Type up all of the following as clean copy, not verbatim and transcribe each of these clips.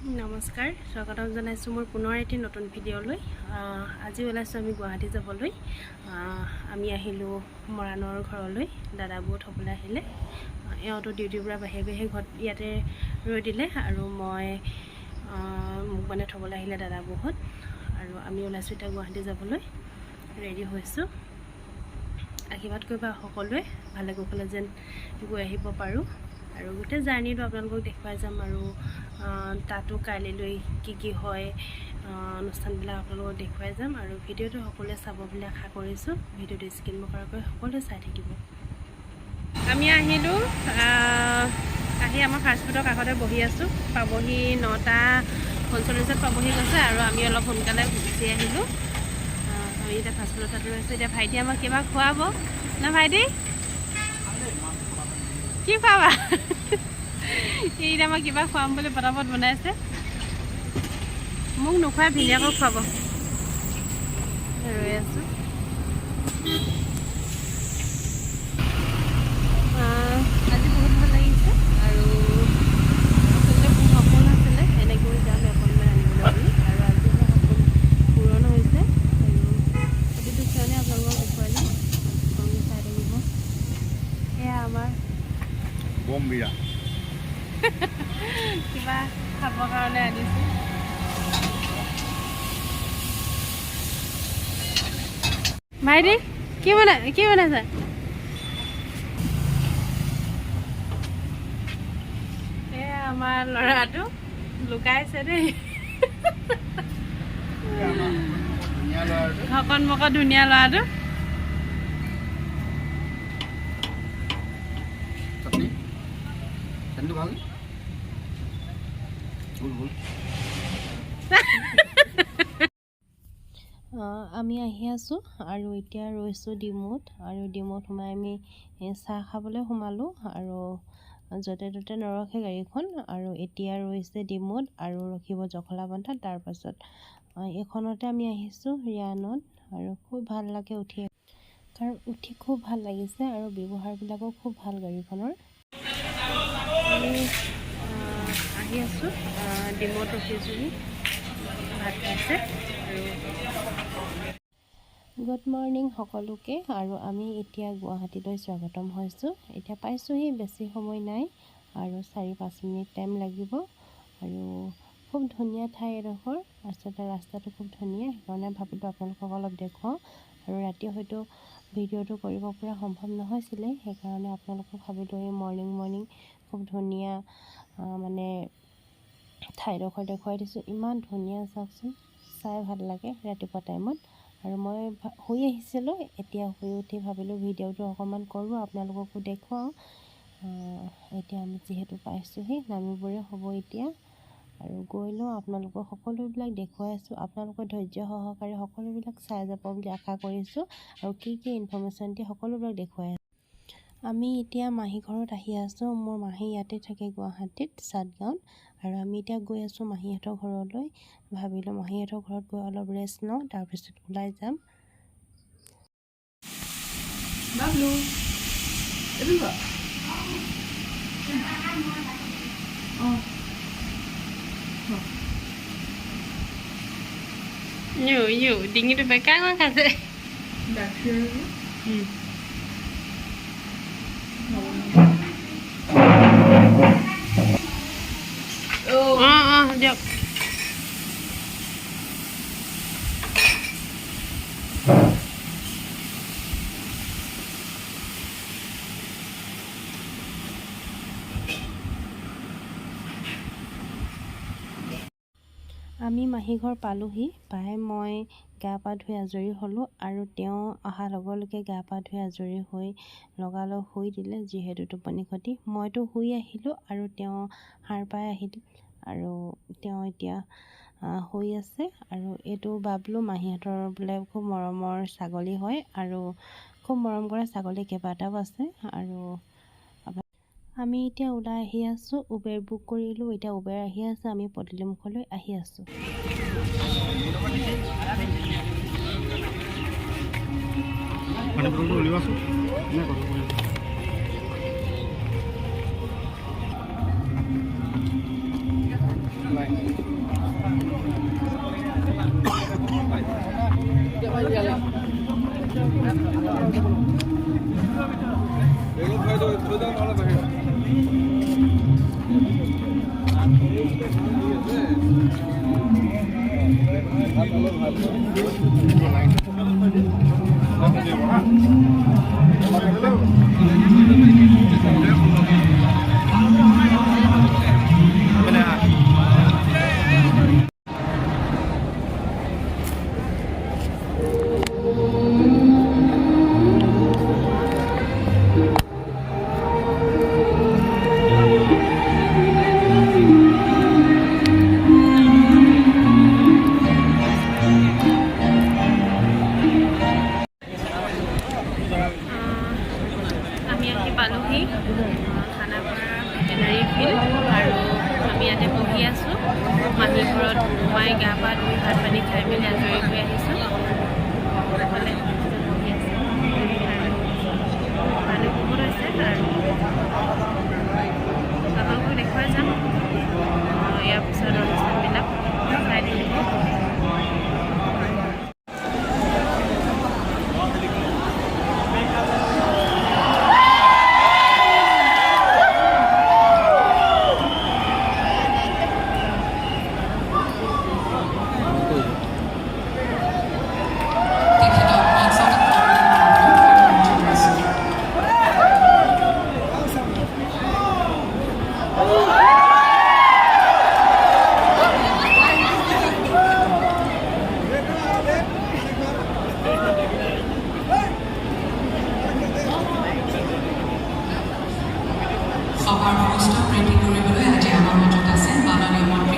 নমস্কাৰ, স্বাগতম জনাইছোঁ মোৰ পুনৰ এটি নতুন ভিডিঅ'লৈ। আজি ওলাইছোঁ আমি গুৱাহাটী যাবলৈ। আমি আহিলোঁ মৰাণৰ ঘৰলৈ, দাদাবোৰ থ'বলৈ আহিলে। এওঁতো ডিউটিৰ পৰা বাহিৰে ঘৰত ইয়াতে ৰৈ দিলে আৰু মই মোক মানে থ'বলৈ আহিলে দাদাবোৰহঁত। আৰু আমি ওলাইছোঁ এতিয়া গুৱাহাটী যাবলৈ, ৰেডি হৈছোঁ। আশীৰ্বাদ কৰিবা সকলোৱে, ভালে কুশলে যেন গৈ আহিব পাৰোঁ। আৰু গোটেই জাৰ্ণিটো আপোনালোকক দেখুৱাই যাম। আৰু তাতো কাইলৈ কি হয় অনুষ্ঠানবিলাক আপোনালোকক দেখুৱাই যাম। আৰু ভিডিঅ'টো সকলোৱে চাব বুলি আশা কৰিছোঁ। ভিডিঅ'টো স্কিপ নকৰাকৈ সকলোৱে চাই থাকিব। আমি আহিলোঁ, আহি আমাৰ ফাষ্টফুডৰ কাষতে বহি আছোঁ। পাবহি 9:45 পাবহি গৈছে আৰু আমি অলপ সোনকালে গুচি আহিলোঁ। আমি এতিয়া ফাষ্টফুডৰ তাতে ৰৈছোঁ। এতিয়া ভাইটি আমাক কিবা খুৱাব না ভাইটি? কি খুৱাবা? এতিয়া আমাক কিবা খুৱাম বুলি পটাপট বনাইছে। মোক নোখোৱাই ভিনিয়াকক খুৱাব। ৰৈ আছোঁ। আজি বহুত ভাল লাগিছে আৰু আচলতে মোৰ সপোন আছিলে এনেকৈ যাম এপইণ্টমেণ্ট আনিবলৈ বুলি। আৰু আজি মোৰ সপোন পূৰণ হৈছে। আৰু প্ৰতিটো ক্ষণে আপোনালোকক দেখুৱাই দিম, আপোনালোকে চাই থাকিব। এয়া আমাৰ বমবিৰা কিবা খাবৰ কাৰণে আনিছোঁ। ভাইটি কি বনাইছে? এয়া আমাৰ ল'ৰাটো লুকাইছে দেই। ঘকন মকন ধুনীয়া ল'ৰাটো। আমি আহি আছোঁ আৰু এতিয়া ৰৈছোঁ ডিমৌত। আৰু ডিমৌত সোমাই আমি চাহ খাবলৈ সোমালোঁ। আৰু য'তে ত'তে নৰখে গাড়ীখন। আৰু এতিয়া ৰৈছে ডিমৌত আৰু ৰখিব জখলাবন্ধাত। তাৰপাছত এইখনতে আমি আহিছোঁ ৰিয়ানত। আৰু খুব ভাল লাগে উঠি খুব ভাল লাগিছে। আৰু ব্যৱহাৰবিলাকো খুব ভাল গাড়ীখনৰ। আমি আহি আছোঁ, ডিমৌত ৰখিছোঁ, ভাত খাইছে। আৰু গুড মৰ্ণিং সকলোকে। আৰু আমি এতিয়া গুৱাহাটীলৈ স্বাগতম হৈছোঁ। এতিয়া পাইছোঁহি, বেছি সময় নাই আৰু 4-5 মিনিট টাইম লাগিব। আৰু খুব ধুনীয়া ঠাই এডোখৰ। আচলতে ৰাস্তাটো খুব ধুনীয়া, সেইকাৰণে ভাবিলোঁ আপোনালোকক অলপ দেখুৱাওঁ। আৰু ৰাতি হয়তো ভিডিঅ'টো কৰিব পৰা সম্ভৱ নহৈছিলে, সেইকাৰণে আপোনালোকক ভাবিলোঁ এই মৰ্ণিং খুব ধুনীয়া মানে ঠাইডোখৰ দেখুৱাই দিছোঁ। ইমান ধুনীয়া, চাওকচোন, চাই ভাল লাগে ৰাতিপুৱা টাইমত। আৰু মই শুই আহিছিলোঁ, এতিয়া শুই উঠি ভাবিলোঁ ভিডিঅ'টো অকণমান কৰোঁ, আপোনালোককো দেখুৱাওঁ। এতিয়া আমি যিহেতু পাইছোঁহি, নামিবৰে হ'ব এতিয়া। আৰু গৈ লওঁ, আপোনালোকক সকলোবিলাক দেখুৱাই আছোঁ। আপোনালোকৰ ধৈৰ্য সহকাৰে সকলোবিলাক চাই যাব বুলি আশা কৰিছোঁ। আৰু কি ইনফৰ্মেশ্যন দিয়ে সকলোবিলাক দেখুৱাই আছোঁ। আমি এতিয়া মাহী ঘৰত আহি আছোঁ। মোৰ মাহী ইয়াতে থাকে গুৱাহাটীত, চাটগাঁৱত। আৰু আমি এতিয়া গৈ আছোঁ মাহীহঁতৰ ঘৰলৈ। ভাবিলোঁ মাহীহঁতৰ ঘৰত গৈ অলপ ৰেষ্ট লওঁ, তাৰপিছত ওলাই যাম। ডিঙিটো বেকাৰ হৈ খাইছে। দিয়ক। আমি মাহীঘৰ পালোঁহি। পাই মই গা পা ধুই আজৰি হ'লোঁ। আৰু তেওঁ অহাৰ লগে গা পা ধুই আজৰি হৈ লগালগ শুই দিলে, যিহেতু টোপনি ক্ষতি। মইতো শুই আহিলোঁ আৰু তেওঁ সাৰ পাই আহিল। আৰু তেওঁ এতিয়া শুই আছে। আৰু এইটো বাবলু, মাহীহঁতৰ বোলে খুব মৰমৰ ছাগলী হয়। আৰু খুব মৰম কৰা ছাগলী কেইবাটাও আছে। আৰু আমি এতিয়া ওলাই আহি আছোঁ। উবেৰ বুক কৰিলোঁ, এতিয়া উবেৰ আহি আছে। আমি পদূলিমুখলৈ আহি আছোঁ। আমি আহি পালোহি খানাপাৰা ভেটেনাৰী ফিল্ড আৰু আমি ইয়াতে বহি আছোঁ। মাহী ঘৰত সোমাই গা পা ধুই ভাত পানী খাই মেলি আজৰি হৈ আহিছোঁ। অকলে বহি আছোঁ আৰু মানুহ বহুত আছে আৰু আপোনালোকক দেখুৱাই যাম ইয়াৰ পিছত অনুষ্ঠানবিলাক চাই থাকিব। সভাৰ অনুষ্ঠান বৃদ্ধি কৰিবলৈ আজি আমাৰ মাজত আছে মাননীয় মন্ত্ৰী।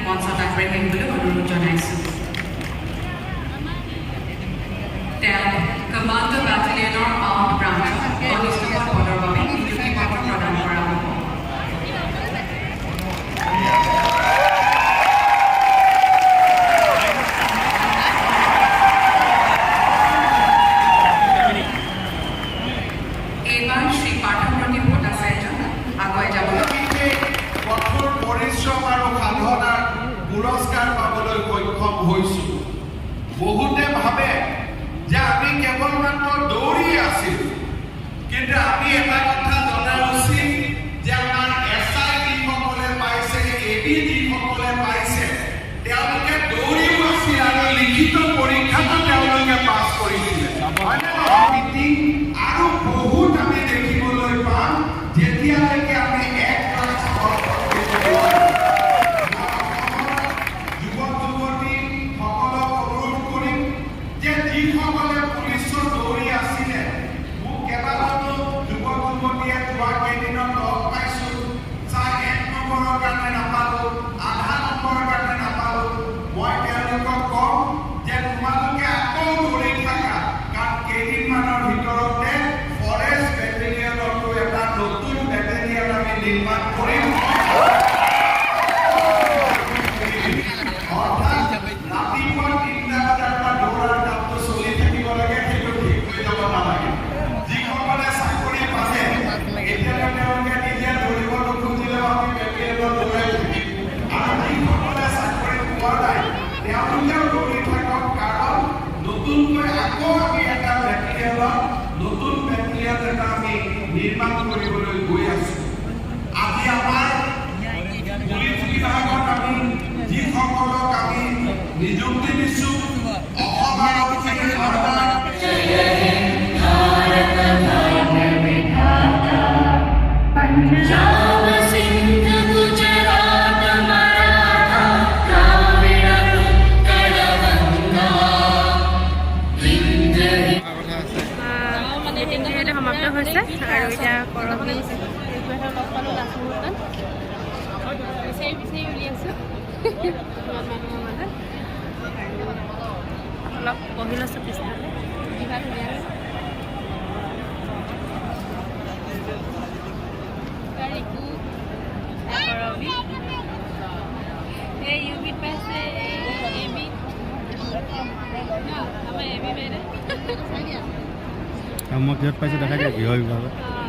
মঞ্চত আগবাঢ়ি আহিবলৈ অনুৰোধ জনাইছোঁ। তেওঁ কমাণ্ডো বেটেলিয়নৰ ব্ৰাঞ্চত অনিষ্টকৰ পদৰ বাবে নিযুক্তি পত্ৰ প্ৰদান কৰা হ'ব। এইবাৰ শ্ৰী পাৰ্থপ্ৰতিম ভট্টাচাৰ্য আগুৱাই যাবলৈ কঠোৰ পৰিশ্ৰম আৰু সাধনাৰ পুৰস্কাৰ পাবলৈ সক্ষম হৈছোঁ। বহুতে ভাবে যে আমি কেৱল মাত্ৰ দৌৰি আছোঁ, কিন্তু আমি এটা কথা জনা উচিত যে আমাৰ SI যিসকলে পাইছে, AB যিসকলে পাইছে, তেওঁলোকে দৌৰিও আছিল আৰু লিখিত পৰীক্ষাতো তেওঁলোকে পাছ কৰিছিলে। আৰু বহুত আমি দেখিবলৈ পাম যেতিয়ালৈকে আমি এক যুৱক যুৱতীসকলক অনুৰোধ কৰিম যে যিসকলে পুলিচত দৌৰি আছিলে, মোক কেইবাজনো যুৱক যুৱতীয়ে যোৱা কেইদিনত লগ পাইছোঁ, 1 নম্বৰৰ কাৰণে নাপালোঁ, আধা নম্বৰৰ কাৰণে নাপালোঁ। মই তেওঁলোকক কম যে তোমালোকে আকৌ দৌৰি থাকা, কাৰণ কেইদিনমানৰ ভিতৰতে ফৰেষ্ট বেটেলিয়নতো এটা নতুন বেটেলিয়ন আমি নিৰ্মাণ কৰিম। যিসকলে চাকৰি পালে এতিয়ালৈ তেওঁলোকে নিজে দৌৰিব নোখোজিলেও আমি বিচাৰি বিচাৰি উলিয়াইছোঁ মানুহৰ মাজত অলপ বহি লৈছোঁ পিছফালে কিবা ধুনীয়া ৰিকু ৰবি এই ইউবিত পাইছে এবিত আমাৰ এবি বাইদেউ মই কিহত পাইছোঁ দেখা যায় গৃহ বিভাগত